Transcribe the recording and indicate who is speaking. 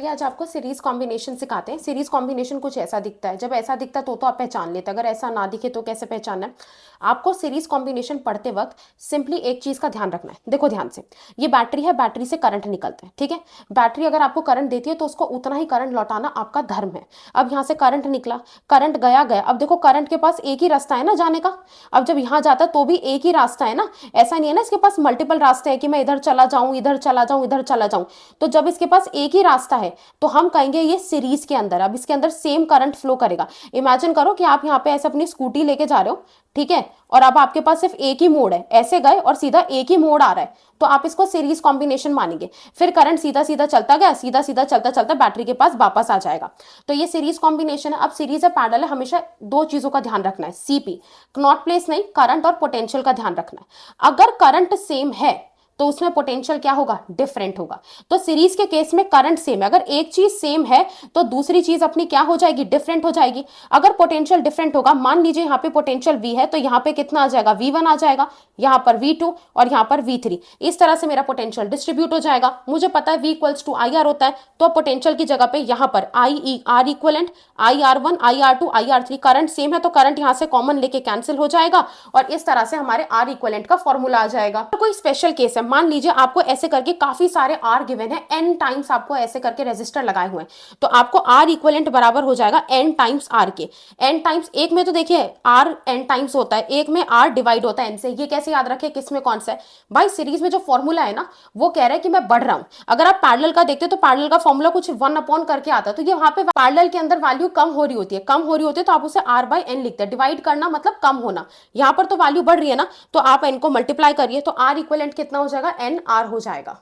Speaker 1: चलिए आज आपको सीरीज कॉम्बिनेशन सिखाते हैं। सीरीज कॉम्बिनेशन कुछ ऐसा दिखता है, जब ऐसा दिखता है तो आप पहचान लेते, अगर ऐसा ना दिखे तो कैसे पहचानना है। आपको सीरीज कॉम्बिनेशन पढ़ते वक्त सिंपली एक चीज का ध्यान रखना है। देखो ध्यान से, ये बैटरी है, बैटरी से करंट निकलता है, ठीक है। बैटरी अगर आपको करंट देती है तो उसको उतना ही करंट लौटाना आपका धर्म है। अब यहाँ से करंट निकला, करंट गया गया, अब देखो करंट के पास एक ही रास्ता है ना जाने का। अब जब यहाँ जाता तो भी एक ही रास्ता है ना, ऐसा नहीं है ना इसके पास मल्टीपल रास्ते हैं कि मैं इधर चला जाऊं, इधर चला जाऊं, इधर चला जाऊं। तो जब इसके पास एक ही रास्ता है तो हम कहेंगे ये सीरीज के अंदर, अब इसके अंदर सेम करंट फ्लो करेगा। इमेजिन करो कि आप यहाँ पे ऐसे अपनी स्कूटी लेके जा रहे हो, ठीक है, और अब आपके पास सिर्फ एक ही मोड़ है, ऐसे गए और सीधा एक ही मोड़ आ रहा है, तो आप इसको सीरीज कॉम्बिनेशन मानेंगे। फिर करंट सीधा सीधा चलता गया, सीधा सीधा चलता चलता बैटरी के पास वापस आ जाएगा। तो ये सीरीज कॉम्बिनेशन है। अब सीरीज है, पैरेलल है, हमेशा दो चीजों का ध्यान रखना है, सीपी नॉट प्लेस नहीं, करंट और पोटेंशियल का ध्यान रखना है। अगर करंट सेम है तो उसमें पोटेंशियल क्या होगा, डिफरेंट होगा। तो सीरीज के केस में करंट सेम है, अगर एक चीज सेम है तो दूसरी चीज अपनी क्या हो जाएगी, डिफरेंट हो जाएगी। अगर पोटेंशियल डिफरेंट होगा, मान लीजिए यहाँ पे पोटेंशियल V है तो यहाँ पे कितना आ जाएगा, V1 आ जाएगा, यहाँ पर V2 और यहाँ पर V3। इस तरह से मेरा पोटेंशियल डिस्ट्रीब्यूट हो जाएगा। मुझे पता है V इक्वल्स टू IR होता है, तो पोटेंशियल की जगह पे यहाँ पर R equivalent IR1 IR2 IR3, current same है तो करंट यहाँ से कॉमन लेके कैंसिल हो जाएगा और इस तरह से हमारे R इक्वलेंट का फॉर्मूला आ जाएगा। तो कोई स्पेशल केस है, मान लीजिए आपको ऐसे करके काफी सारे R गिवन है, n टाइम्स आपको ऐसे करके रेजिस्टर लगाए हुए हैं, तो आपको R इक्वलेंट बराबर हो जाएगा n टाइम्स R के। n टाइम्स एक में तो देखिए R n टाइम्स होता है, एक में R डिवाइड होता है n से। ये कैसे याद रखे किस में कौन सा है भाई, सीरीज में जो फॉर्मूला है ना वो कह रहा है कि मैं बढ़ रहा हूं। अगर आप पैरेलल का देखते तो पैरेलल का फॉर्मूला कुछ 1 अपॉन करके आता है, तो ये वहां पे पैरेलल के अंदर वैल्यू कम हो रही होती है, कम हो रही होती है तो आप उसे R बाई n लिखते हैं। डिवाइड करना मतलब कम होना, यहाँ पर तो वैल्यू बढ़ रही है ना, तो आप n को मल्टीप्लाई करिए तो R इक्वलेंट कितना हो जाएगा, n R हो जाएगा।